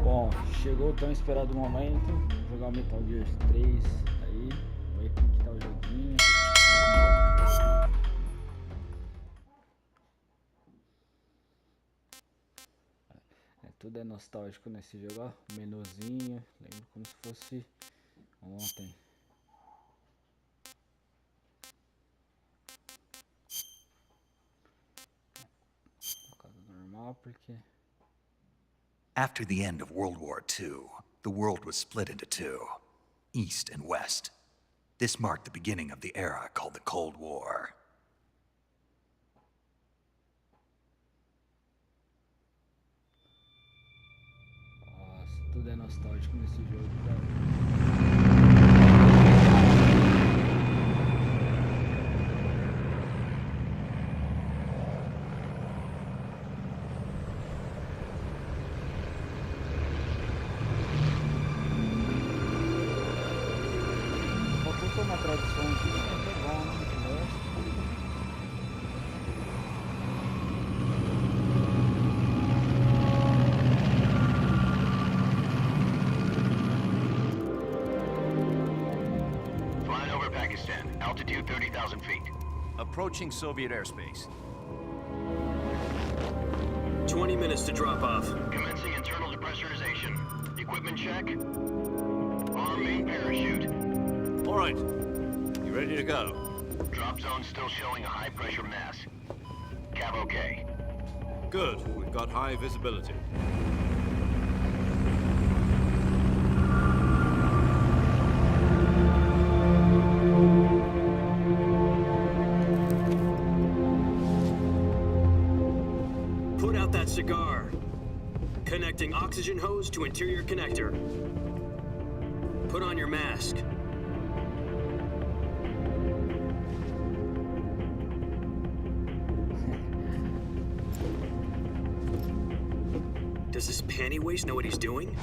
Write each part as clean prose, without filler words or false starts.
Bom, chegou o tão esperado momento. Vou jogar o Metal Gear 3 aí. Vou ver como que tá o joguinho. Tudo é nostálgico nesse jogo, ó. Menuzinho, lembro como se fosse ontem. Normal porque After the end of World War II, the world was split into two, East and West. This marked the beginning of the era called the Cold War. Nossa, tudo é nostálgico nesse jogo, cara. Faltou uma tradução aqui, mas é bom, né? Altitude 30,000 feet. Approaching Soviet airspace. 20 minutes to drop off. Commencing internal depressurization. Equipment check. Arm main parachute. All right. You ready to go? Drop zone still showing a high pressure mass. Cav okay. Good. We've got high visibility. Put out that cigar. Connecting oxygen hose to interior connector. Put on your mask. Does this panty waste know what he's doing?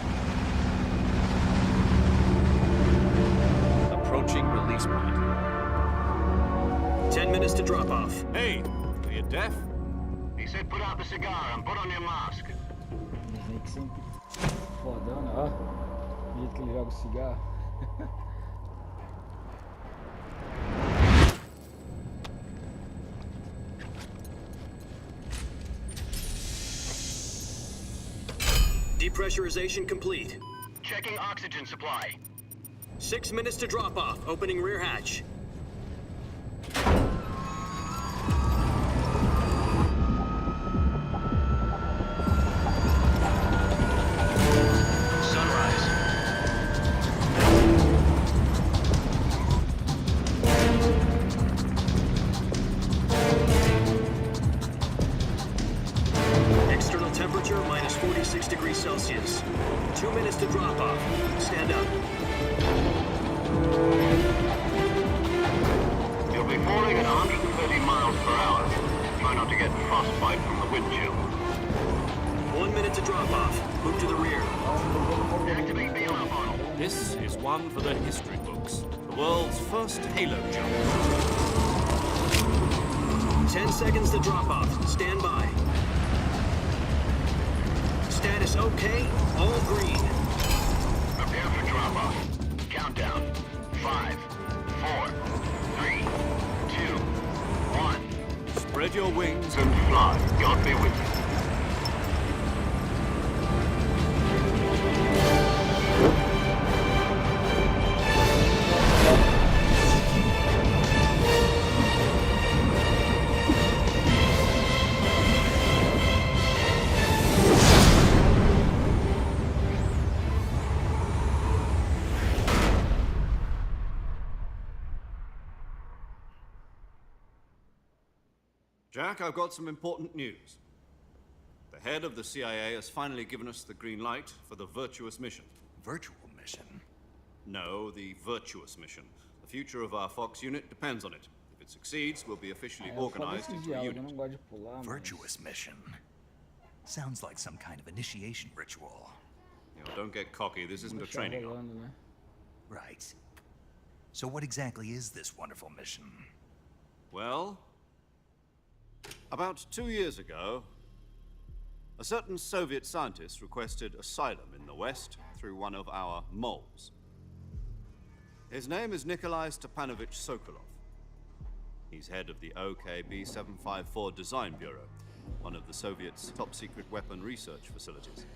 Approaching release point. 10 minutes to drop off. Hey, are you deaf? He said put out the cigar and put on your mask. Snake sempre fodão, né? Ó, o jeito que ele joga o cigarro. Depressurization complete. Checking oxygen supply. 6 minutes to drop off. Opening rear hatch. Sunrise. External temperature minus 46 degrees Celsius. 2 minutes to drop off. Stand up. You'll be falling at 130 miles per hour. Try not to get frostbite from the wind chill. 1 minute to drop off. Move to the rear. Activate the alarm funnel. This is one for the history books. The world's first halo jump. 10 seconds to drop off. Stand by. Status okay. All green. Prepare for drop off. Countdown. 5, 4, 3, 2, 1. Spread your wings. And fly. God be with you. Jack, I've got some important news. The head of the CIA has finally given us the green light for the Virtuous Mission. Virtual mission? No, the Virtuous Mission. The future of our Fox unit depends on it. If it succeeds, we'll be officially Eu falo organized esse into a diálogo, eu unit. não gosto de pular, mas... Virtuous mission. Sounds like some kind of initiation ritual. You know, don't get cocky. This isn't a Deixar training op. rolando, né? Right. So what exactly is this wonderful mission? Well, about 2 years ago, a certain Soviet scientist requested asylum in the West through one of our moles. His name is Nikolai Stepanovich Sokolov. He's head of the OKB 754 Design Bureau, one of the Soviets' top-secret weapon research facilities,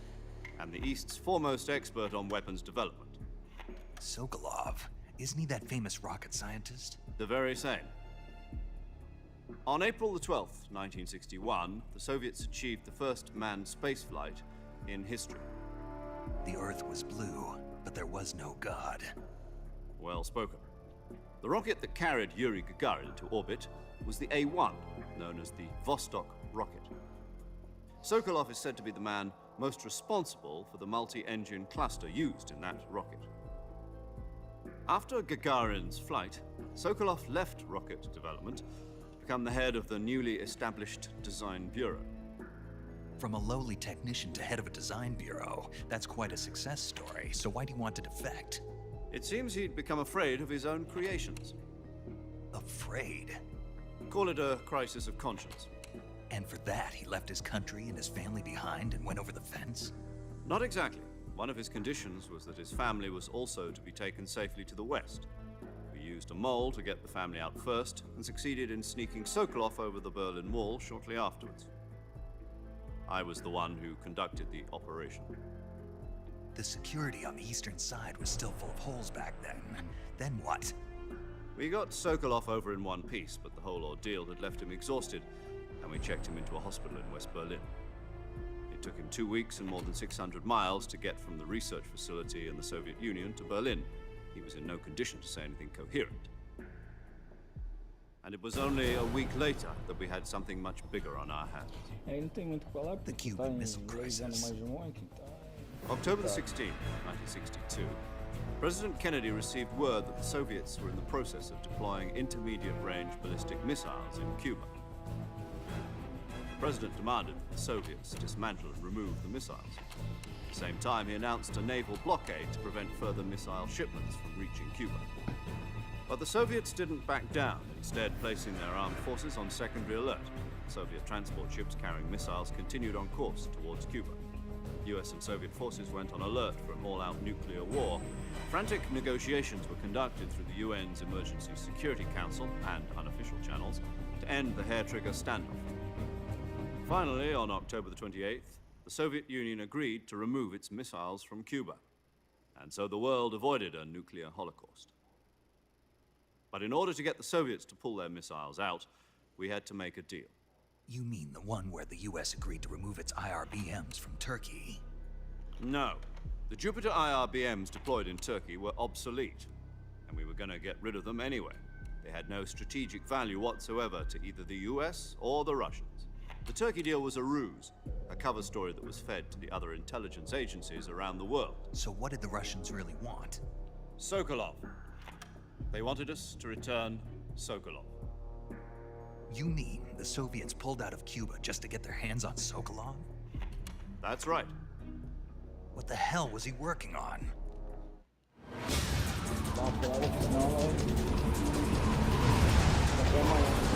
and the East's foremost expert on weapons development. Sokolov? Isn't he that famous rocket scientist? The very same. On April the 12th, 1961, the Soviets achieved the first manned spaceflight in history. The Earth was blue, but there was no God. Well spoken. The rocket that carried Yuri Gagarin into orbit was the A-1, known as the Vostok rocket. Sokolov is said to be the man most responsible for the multi-engine cluster used in that rocket. After Gagarin's flight, Sokolov left rocket development to become the head of the newly established Design Bureau. From a lowly technician to head of a design bureau, that's quite a success story, so why'd he want to defect? It seems he'd become afraid of his own creations. Afraid? Call it a crisis of conscience. And for that, he left his country and his family behind and went over the fence? Not exactly. One of his conditions was that his family was also to be taken safely to the West. We used a mole to get the family out first and succeeded in sneaking Sokolov over the Berlin Wall shortly afterwards. I was the one who conducted the operation. The security on the eastern side was still full of holes back then. Then what? We got Sokolov over in one piece, but the whole ordeal had left him exhausted, and we checked him into a hospital in West Berlin. It took him 2 weeks and more than 600 miles to get from the research facility in the Soviet Union to Berlin. He was in no condition to say anything coherent. And it was only a week later that we had something much bigger on our hands. Aí não tem muito o que falar, porque The Cuban Missile inglês Crisis. mais de muito, então... October the 16th, 1962, President Kennedy received word that the Soviets were in the process of deploying intermediate-range ballistic missiles in Cuba. The President demanded that the Soviets dismantle and remove the missiles. At the same time, he announced a naval blockade to prevent further missile shipments from reaching Cuba. But the Soviets didn't back down, instead placing their armed forces on secondary alert. Soviet transport ships carrying missiles continued on course towards Cuba. US and Soviet forces went on alert for an all-out nuclear war. Frantic negotiations were conducted through the UN's Emergency Security Council and unofficial channels to end the hair-trigger standoff. Finally, on October the 28th, the Soviet Union agreed to remove its missiles from Cuba. And so the world avoided a nuclear holocaust. But in order to get the Soviets to pull their missiles out, we had to make a deal. You mean the one where the US agreed to remove its IRBMs from Turkey? No. The Jupiter IRBMs deployed in Turkey were obsolete, and we were going to get rid of them anyway. They had no strategic value whatsoever to either the US or the Russians. The Turkey deal was a ruse, a cover story that was fed to the other intelligence agencies around the world. So what did the Russians really want? Sokolov. They wanted us to return Sokolov. You mean the Soviets pulled out of Cuba just to get their hands on Sokolov? That's right. What the hell was he working on? Dá uma pulada final lá. Até amanhã.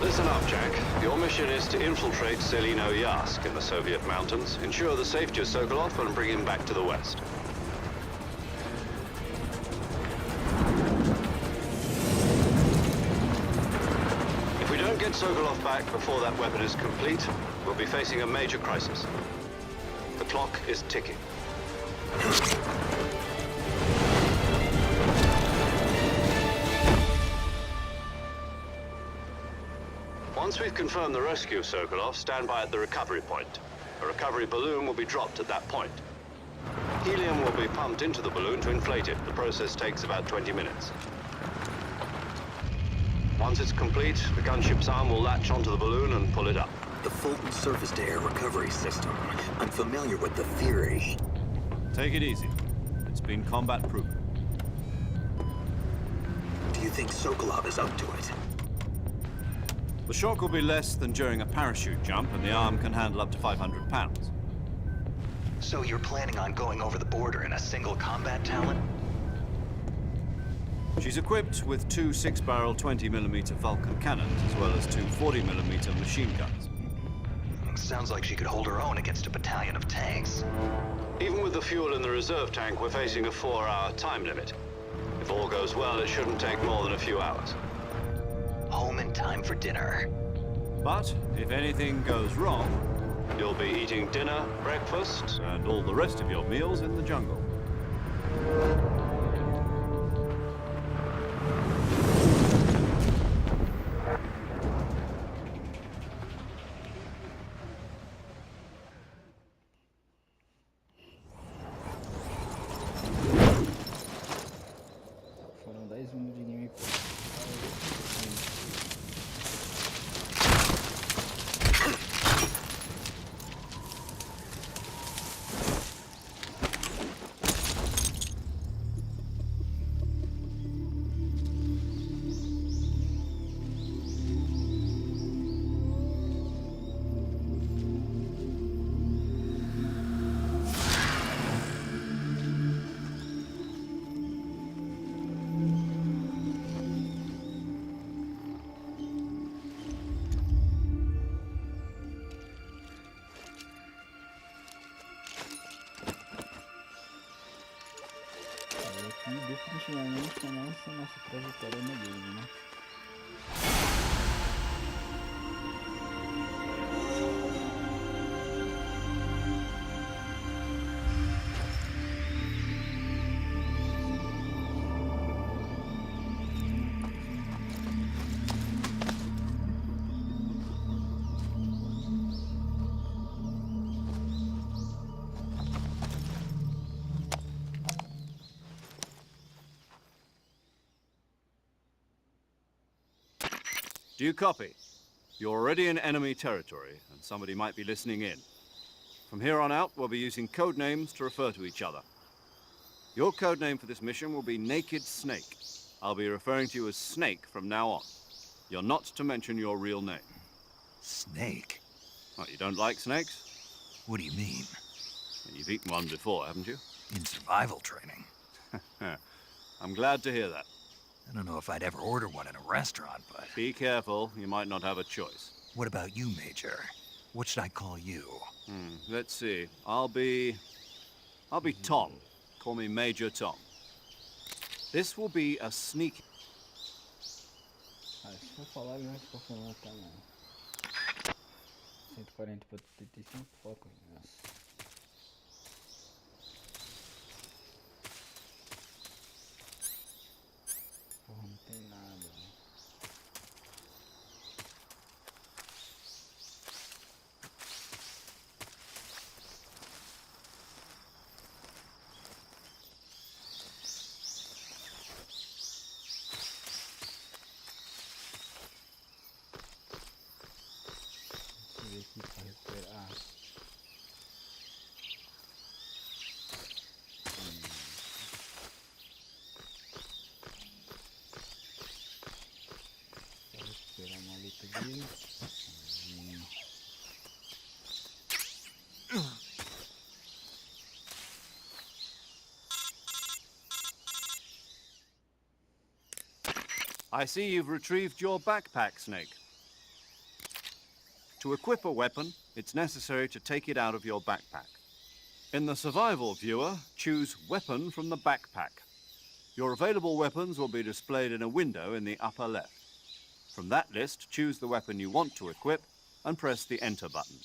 Listen up, Jack. Your mission is to infiltrate Selino-Yask in the Soviet mountains, ensure the safety of Sokolov, and bring him back to the West. If we don't get Sokolov back before that weapon is complete, we'll be facing a major crisis. The clock is ticking. Once we've confirmed the rescue of Sokolov, stand by at the recovery point. A recovery balloon will be dropped at that point. Helium will be pumped into the balloon to inflate it. The process takes about 20 minutes. Once it's complete, the gunship's arm will latch onto the balloon and pull it up. The Fulton surface-to-air recovery system. I'm familiar with the theory. Take it easy. It's been combat proven. Do you think Sokolov is up to it? The shock will be less than during a parachute jump, and the arm can handle up to 500 pounds. So you're planning on going over the border in a single combat talent? She's equipped with two 6-barrel 20mm Vulcan cannons, as well as two 40mm machine guns. Sounds like she could hold her own against a battalion of tanks. Even with the fuel in the reserve tank, we're facing a 4-hour time limit. If all goes well, it shouldn't take more than a few hours. Home in time for dinner. But if anything goes wrong, You'll be eating dinner, breakfast, and all the rest of your meals in the jungle. Foram 10 minutos de gameplay. Definitivamente começa a nossa trajetória no game, né? Do you copy? You're already in enemy territory, and somebody might be listening in. From here on out, we'll be using code names to refer to each other. Your code name for this mission will be Naked Snake. I'll be referring to you as Snake from now on. You're not to mention your real name. Snake? Oh, you don't like snakes? What do you mean? You've eaten one before, haven't you? In survival training. I'm glad to hear that. I don't know if I'd ever order one in a restaurant, but... Be careful, you might not have a choice. What about you, Major? What should I call you? Let's see. I'll be Tom. Call me Major Tom. This will be a sneak... Se for falar, ele vai ficar falando até não. 140 para 35 foco. Nossa. Porra, não tem nada. Deixa eu ver aqui para recuperar. Esperar uma luta aqui. I see you've retrieved your backpack, Snake. To equip a weapon, it's necessary to take it out of your backpack. In the survival viewer, choose Weapon from the backpack. Your available weapons will be displayed in a window in the upper left. From that list, choose the weapon you want to equip and press the Enter button.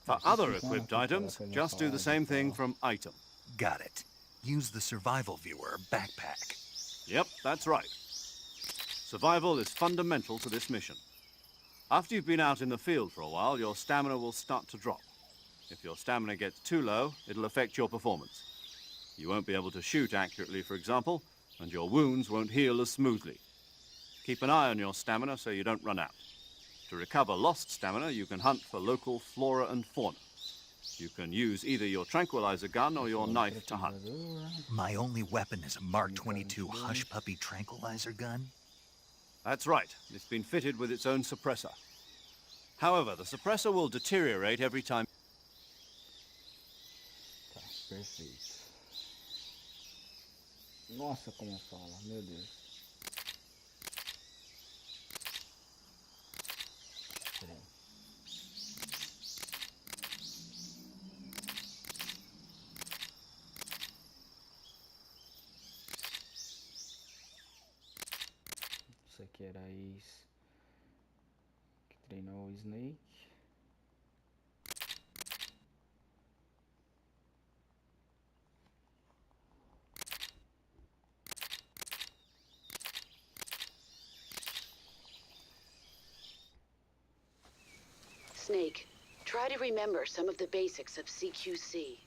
For other equipped items, just do the same thing from Item. Got it. Use the survival viewer backpack. Yep, that's right. Survival is fundamental to this mission. After you've been out in the field for a while, your stamina will start to drop. If your stamina gets too low, it'll affect your performance. You won't be able to shoot accurately, for example, and your wounds won't heal as smoothly. Keep an eye on your stamina so you don't run out. To recover lost stamina, you can hunt for local flora and fauna. You can use either your tranquilizer gun or your knife to hunt. My only weapon is a Mark 22 Hush Puppy tranquilizer gun? That's right. It's been fitted with its own suppressor. However, the suppressor will deteriorate every time. Tá, perfeito. Nossa, como fala, meu Deus. Peraí. Isso aqui era a ex que treinou o Snake. Snake, try to remember some of the basics of CQC.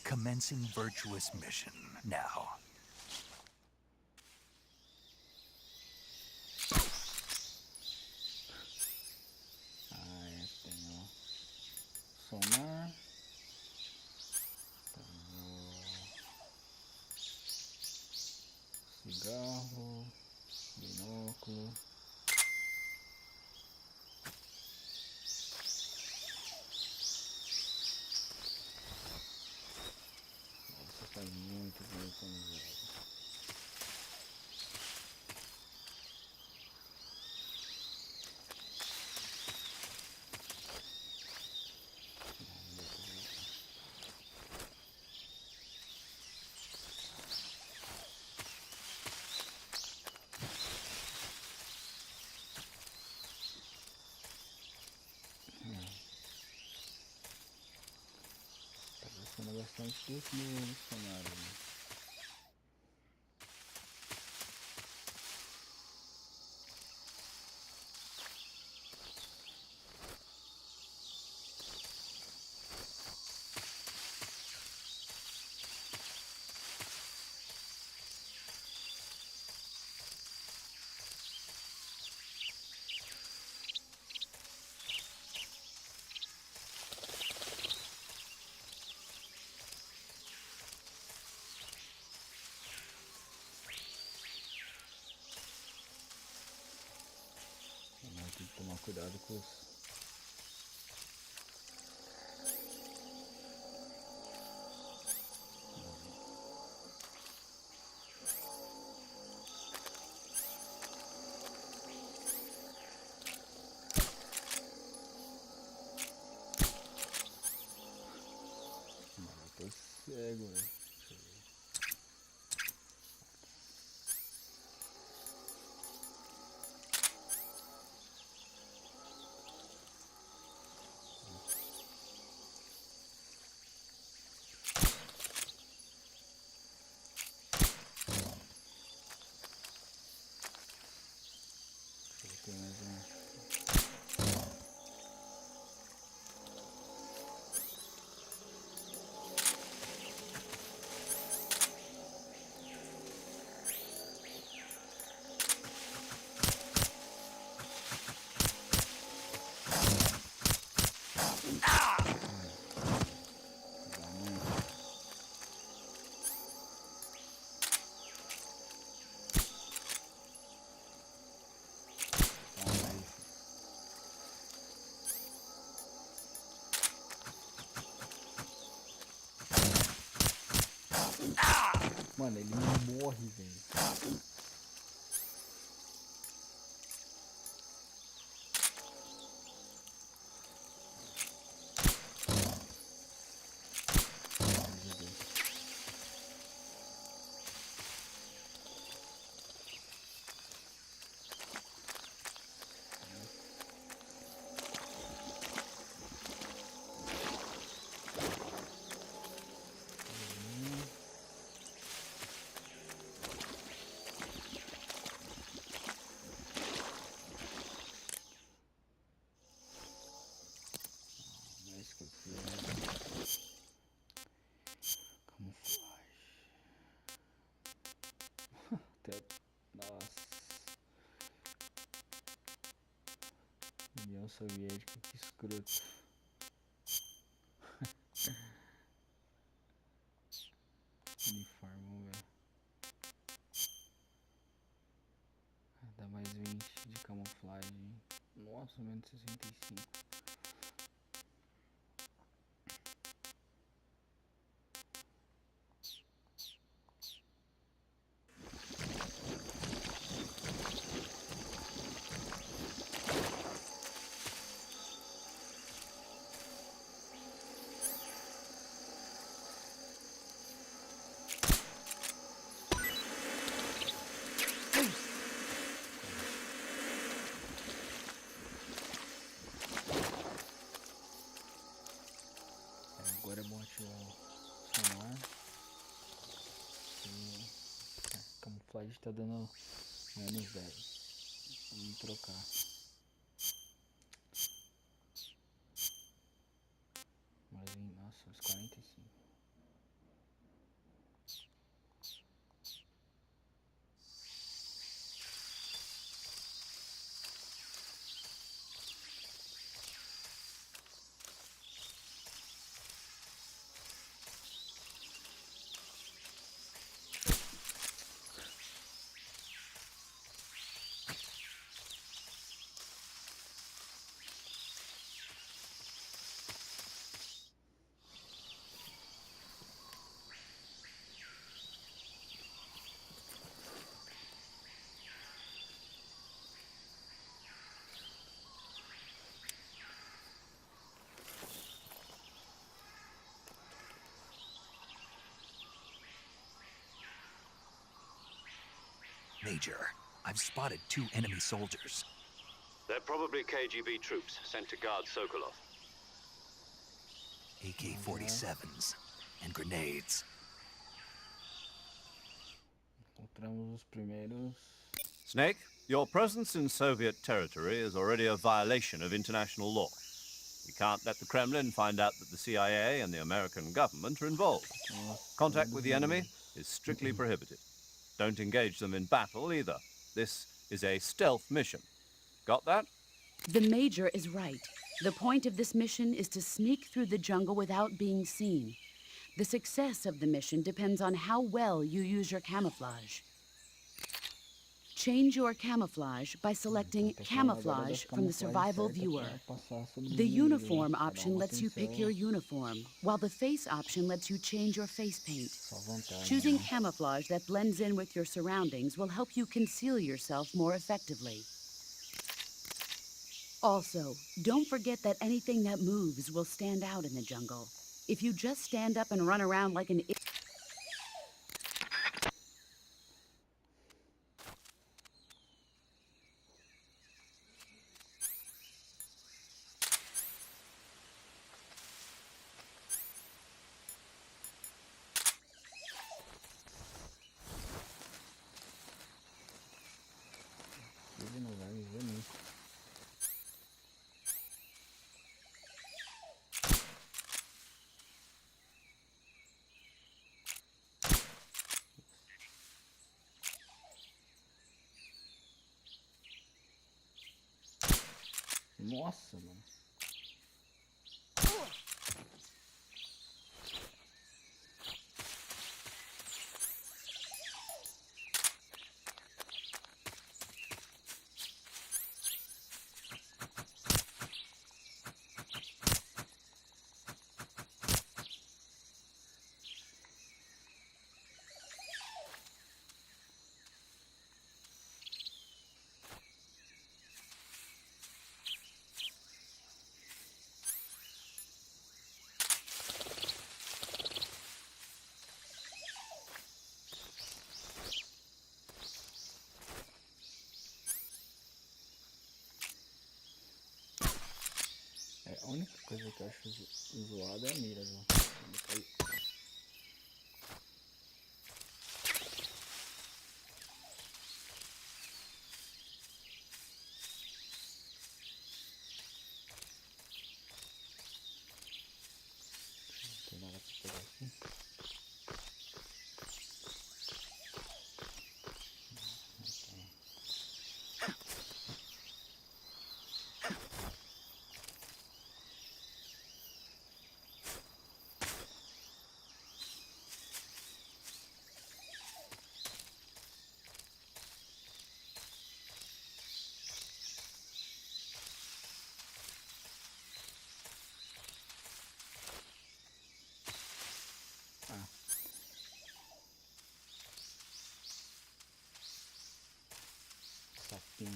Commencing Virtuous Mission now. Tenho sonar. Cigarro, binóculo. Nossa, faz muito bem com o jogo. Bastante dos meus cenários, né? Tem que tomar cuidado com os... Mano, eu tô cego, velho. Tem mais um. Mano, ele não morre, velho. Soviética, que escroto. Uniforme, vamos ver. Dá mais 20 de camuflagem. Nossa, menos 65. Agora é bom ativar o sonar. A camuflagem tá dando menos 10. Vamos trocar. Mas, nossa, os 45. Major, I've spotted 2 enemy soldiers. They're probably KGB troops sent to guard Sokolov. AK-47s and grenades. Encontramos os primeiros. Snake, your presence in Soviet territory is already a violation of international law. We can't let the Kremlin find out that the CIA and the American government are involved. Contact with the enemy is strictly prohibited. Don't engage them in battle either. This is a stealth mission. Got that? The Major is right. The point of this mission is to sneak through the jungle without being seen. The success of the mission depends on how well you use your camouflage. Change your camouflage by selecting Camouflage from the Survival Viewer. The Uniform option lets you pick your uniform, while the Face option lets you change your face paint. Choosing camouflage that blends in with your surroundings will help you conceal yourself more effectively. Also, don't forget that anything that moves will stand out in the jungle. If you just stand up and run around like an idiot. Ele não vai me ver nunca. Nossa, mano. A única coisa que eu acho zoada é a mira, viu? Não tem nada pra pegar aqui. Sim.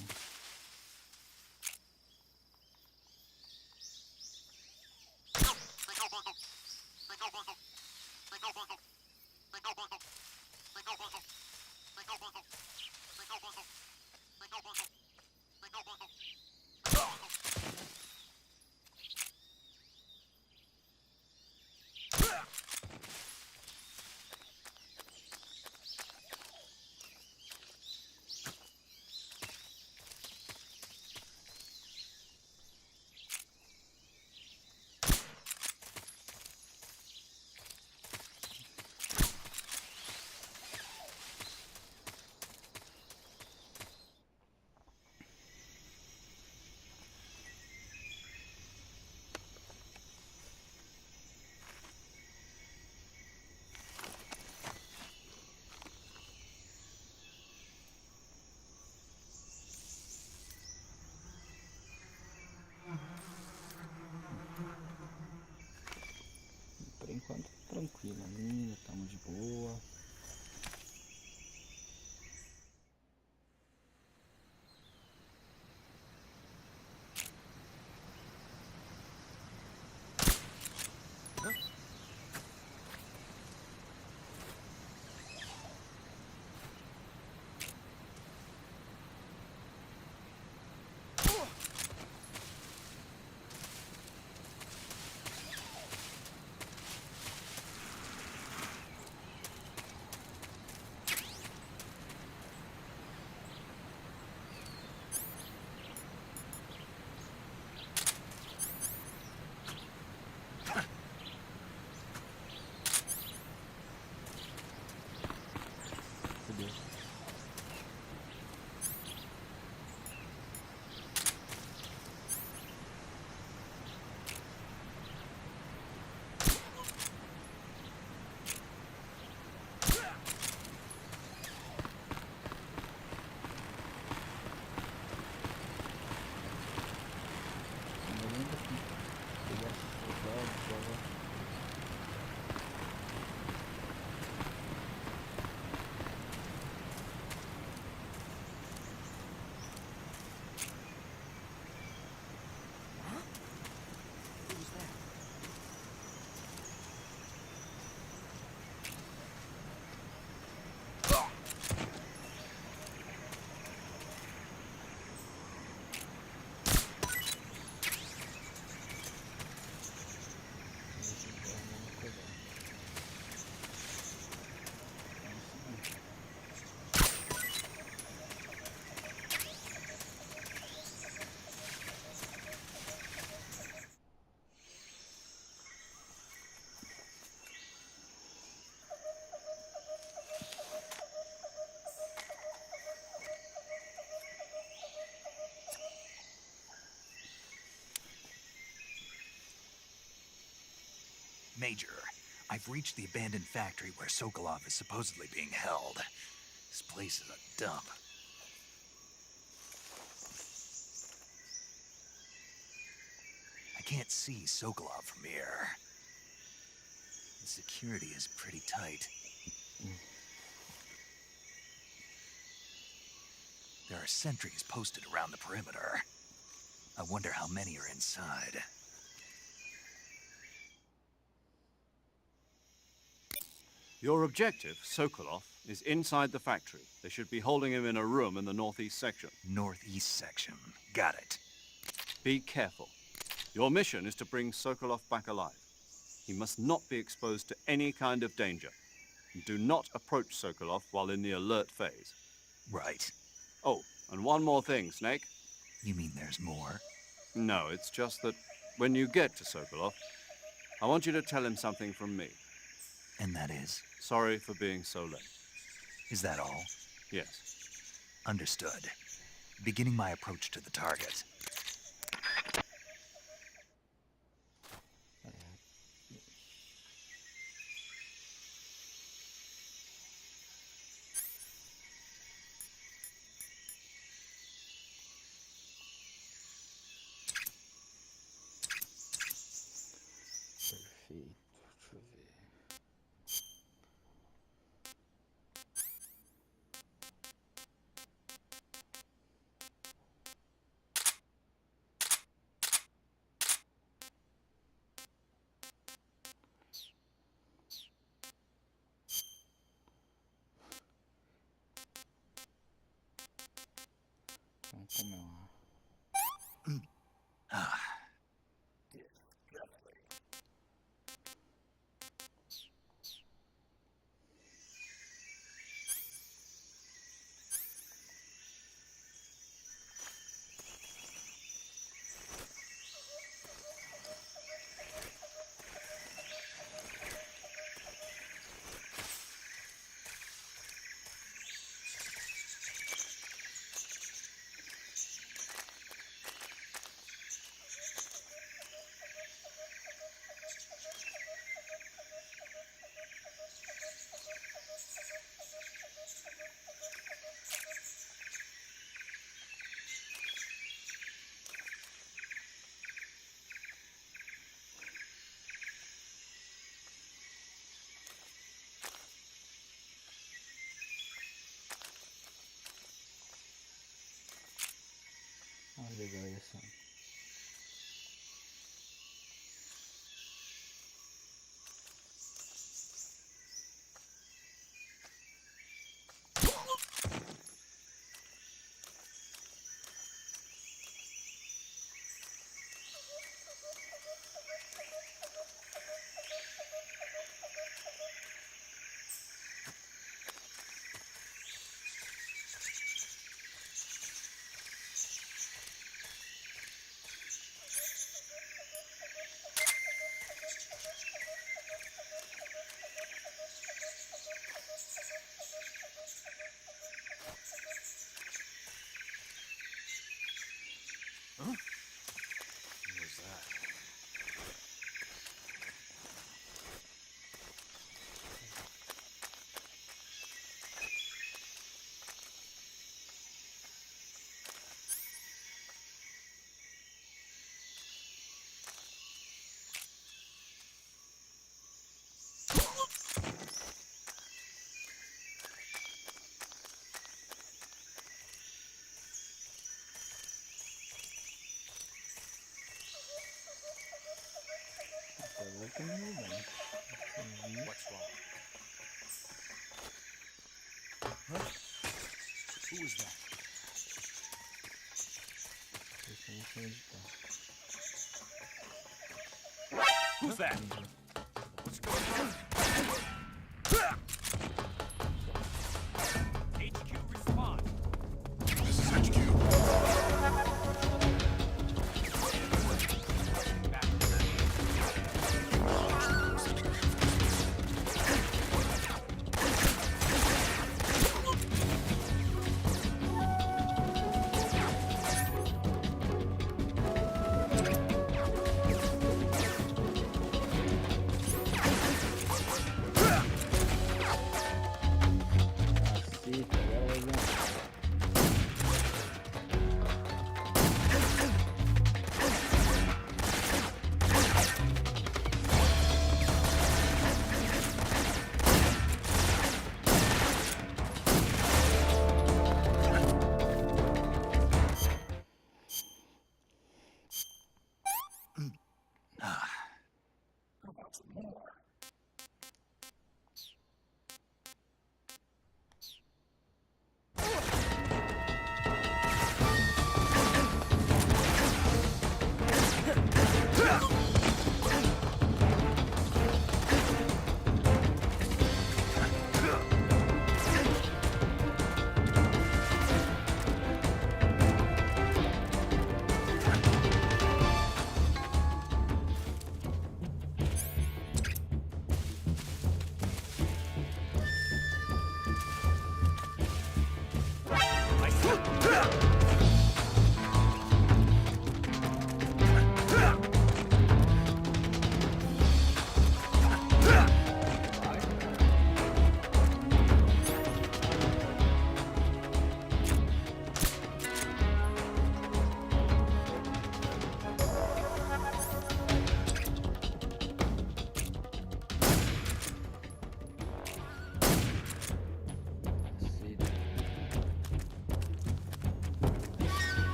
Por enquanto, tranquilo ainda, estamos de boa. Major, I've reached the abandoned factory where Sokolov is supposedly being held. This place is a dump. I can't see Sokolov from here. The security is pretty tight. There are sentries posted around the perimeter. I wonder how many are inside. Your objective, Sokolov, is inside the factory. They should be holding him in a room in the northeast section. Northeast section. Got it. Be careful. Your mission is to bring Sokolov back alive. He must not be exposed to any kind of danger. And do not approach Sokolov while in the alert phase. Right. Oh, and one more thing, Snake. You mean there's more? No, it's just that when you get to Sokolov, I want you to tell him something from me. And that is? Sorry for being so late. Is that all? Yes. Understood. Beginning my approach to the target. Perfeito, deixa eu ver. legal essa. What's wrong? Huh? Who was that? Who's that? What's going on? HQ, respond. This is HQ.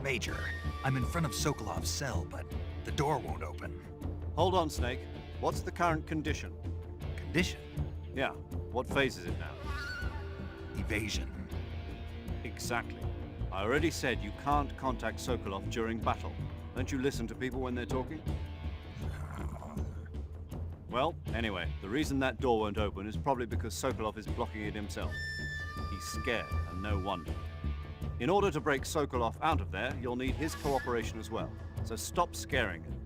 Major, I'm in front of Sokolov's cell, but the door won't open. Hold on, Snake. What's the current condition? Condition? Yeah, what phase is it now? Evasion. Exactly. I already said you can't contact Sokolov during battle. Don't you listen to people when they're talking? Well, anyway, the reason that door won't open is probably because Sokolov is blocking it himself. He's scared, and no wonder. In order to break Sokolov out of there, you'll need his cooperation as well. So stop scaring him.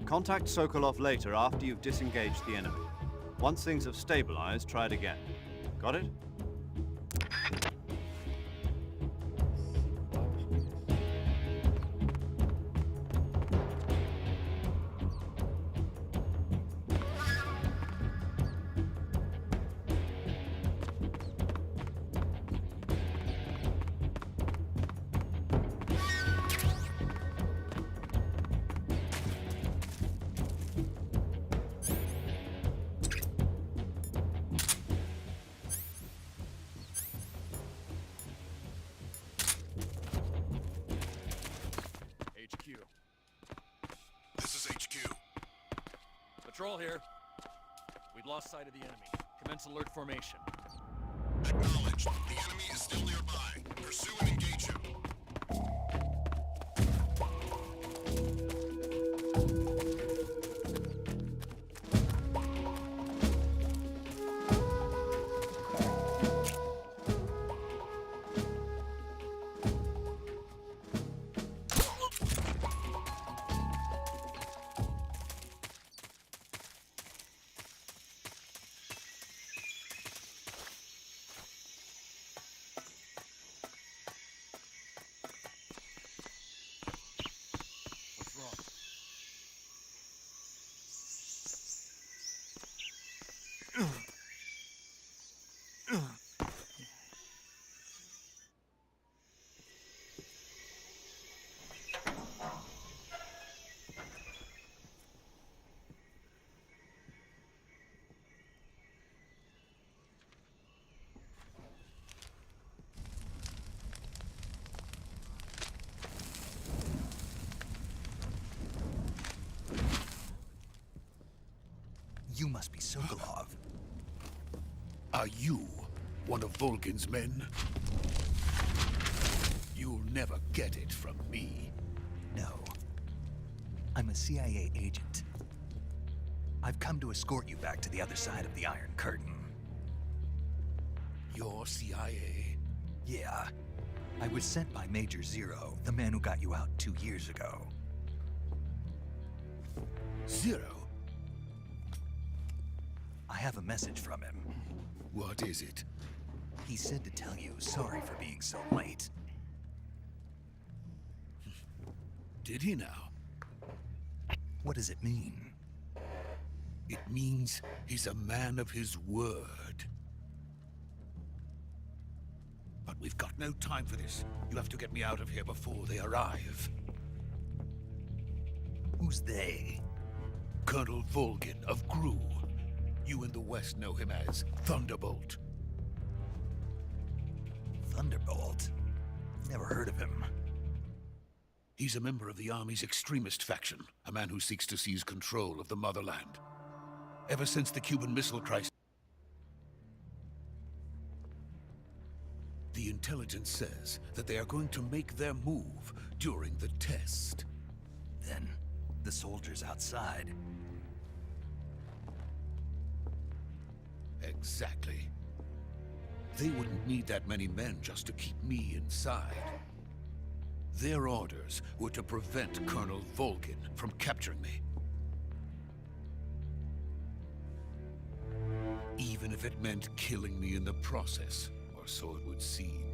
Contact Sokolov later after you've disengaged the enemy. Once things have stabilized, try it again. Got it? HQ. This is HQ. Patrol here. We've lost sight of the enemy. Commence alert formation. Acknowledged. The enemy is still nearby. Pursue and engage him. What's wrong? You must be Sokolov. Are you one of Volgin's men? You'll never get it from me. No. I'm a CIA agent. I've come to escort you back to the other side of the Iron Curtain. You're CIA? Yeah. I was sent by Major Zero, the man who got you out 2 years ago. Zero? I have a message from him. What is it? He said to tell you sorry for being so late. Did he now? What does it mean? It means he's a man of his word. But we've got no time for this. You have to get me out of here before they arrive. Who's they? Colonel Volgin of Gru. You in the West know him as Thunderbolt. Thunderbolt? Never heard of him. He's a member of the Army's extremist faction, a man who seeks to seize control of the motherland. Ever since the Cuban Missile Crisis, the intelligence says that they are going to make their move during the test. Then, the soldiers outside. Exactly. They wouldn't need that many men just to keep me inside. Their orders were to prevent Colonel Volgin from capturing me. Even if it meant killing me in the process, or so it would seem.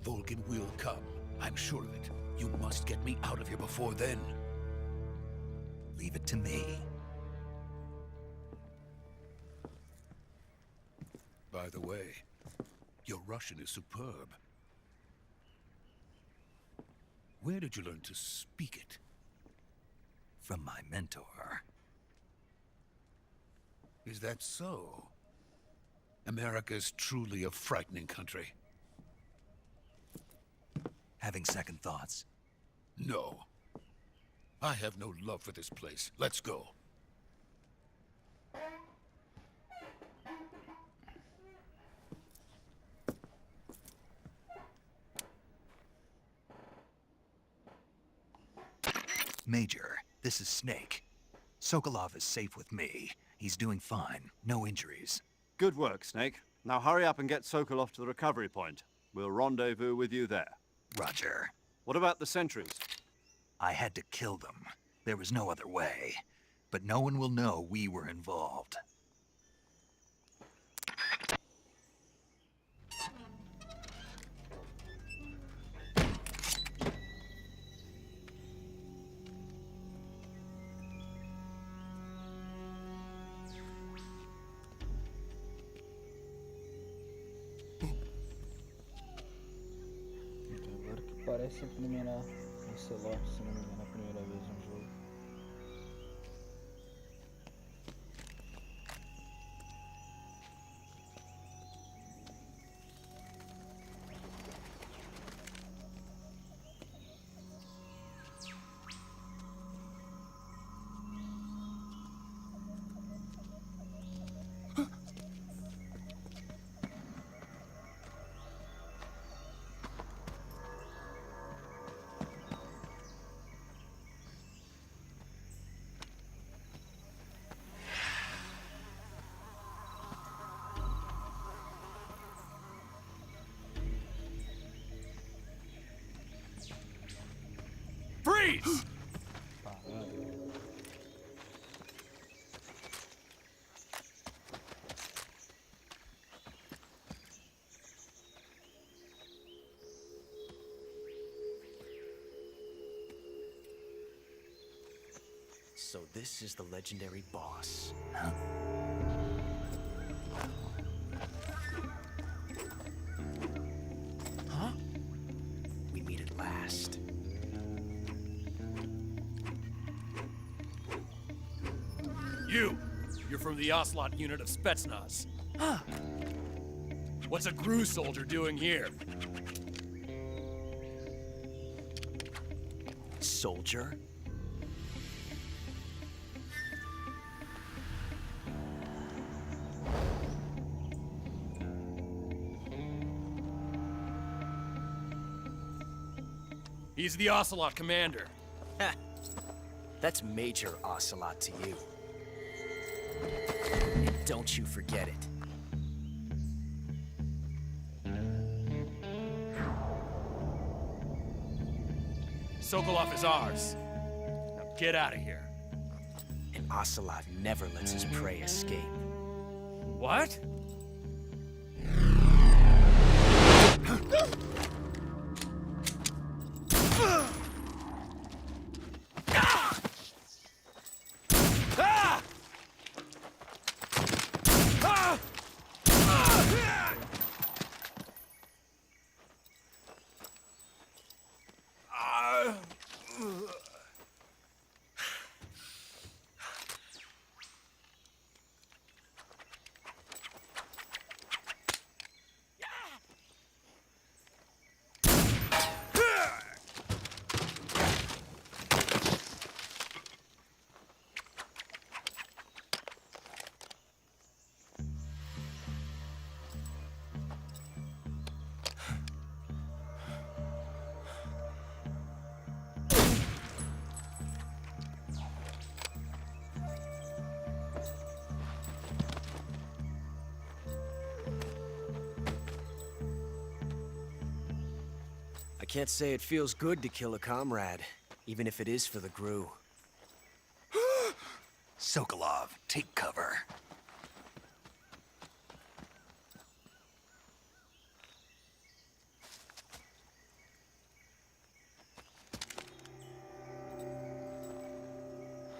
Volgin will come, I'm sure of it. You must get me out of here before then. Leave it to me. By the way, your Russian is superb. Where did you learn to speak it? From my mentor. Is that so? America's truly a frightening country. Having second thoughts? No. I have no love for this place. Let's go. Major, this is Snake. Sokolov is safe with me. He's doing fine. No injuries. Good work, Snake. Now hurry up and get Sokolov to the recovery point. We'll rendezvous with you there. Roger. What about the sentries? I had to kill them. There was no other way, but no one will know we were involved. Agora que parece a primeira Ocelot, se não me engano, a primeira vez no jogo. Freeze! So this is the legendary boss. Huh? We meet at last. You're from the Ocelot unit of Spetsnaz. Huh. What's a GRU soldier doing here? Soldier? He's the Ocelot commander. Ha! That's Major Ocelot to you. And don't you forget it. Sokolov is ours. Now get out of here. And Ocelot never lets his prey escape. What? I can't say it feels good to kill a comrade, even if it is for the GRU. Sokolov, take cover.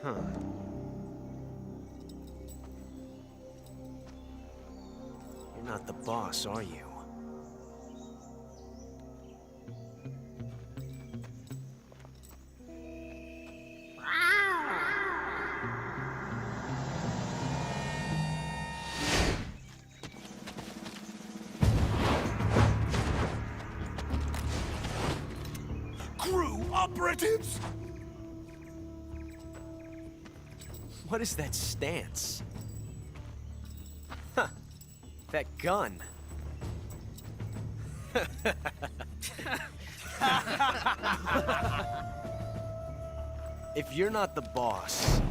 Huh. You're not the boss, are you? Operatives? What is that stance? Huh. That gun. If you're not the boss,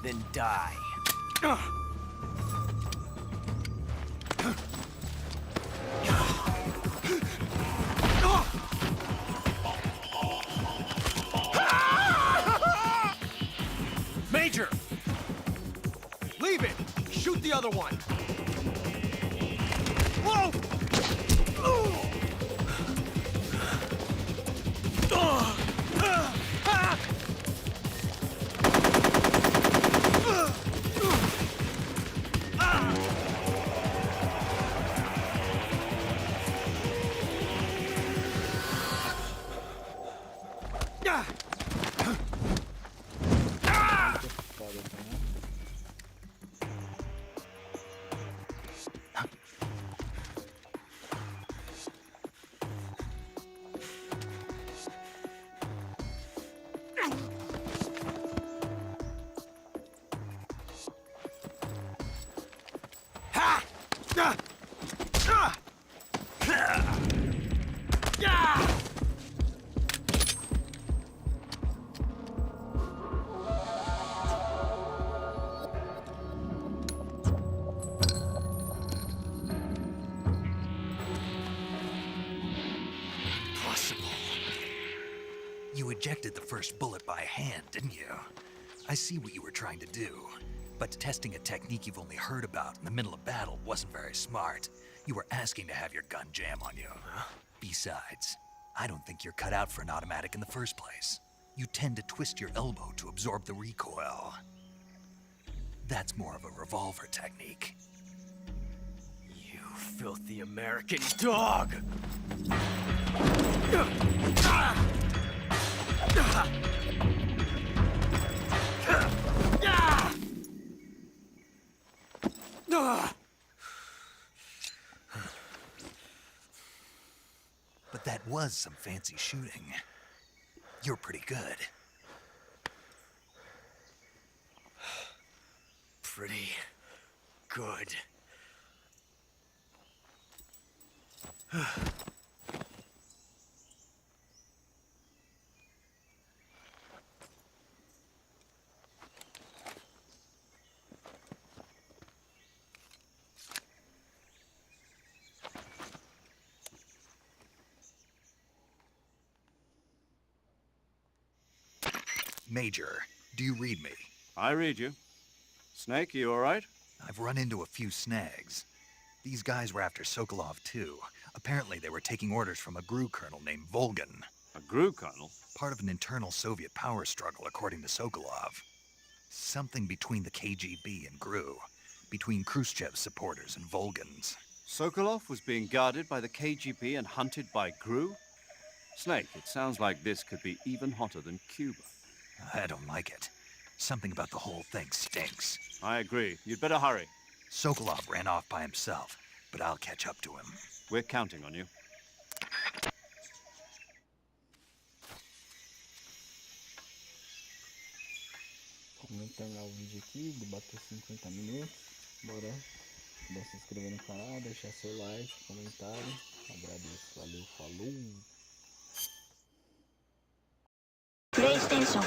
then die. another one! Whoa! Foda também. You ejected the first bullet by hand, didn't you? I see what you were trying to do, but testing a technique you've only heard about in the middle of battle wasn't very smart. You were asking to have your gun jam on you. Besides, I don't think you're cut out for an automatic in the first place. You tend to twist your elbow to absorb the recoil. That's more of a revolver technique. You filthy American dog! But that was some fancy shooting. You're pretty good. Pretty good. Major, do you read me? I read you. Snake, you all right? I've run into a few snags. These guys were after Sokolov too. Apparently they were taking orders from a GRU colonel named Volgan. A GRU colonel? Part of an internal Soviet power struggle, according to Sokolov. Something between the KGB and GRU. Between Khrushchev's supporters and Volgan's. Sokolov was being guarded by the KGB and hunted by GRU? Snake, it sounds like this could be even hotter than Cuba. I don't like it. Something about the whole thing stinks. I agree. You'd better hurry. Sokolov ran off by himself, but I'll catch up to him. We're counting on you. Vamos terminar o vídeo aqui, bateu 50 minutos. Bora se inscrever no canal, deixar seu like, comentário. Agradeço, valeu, falou! PlayStation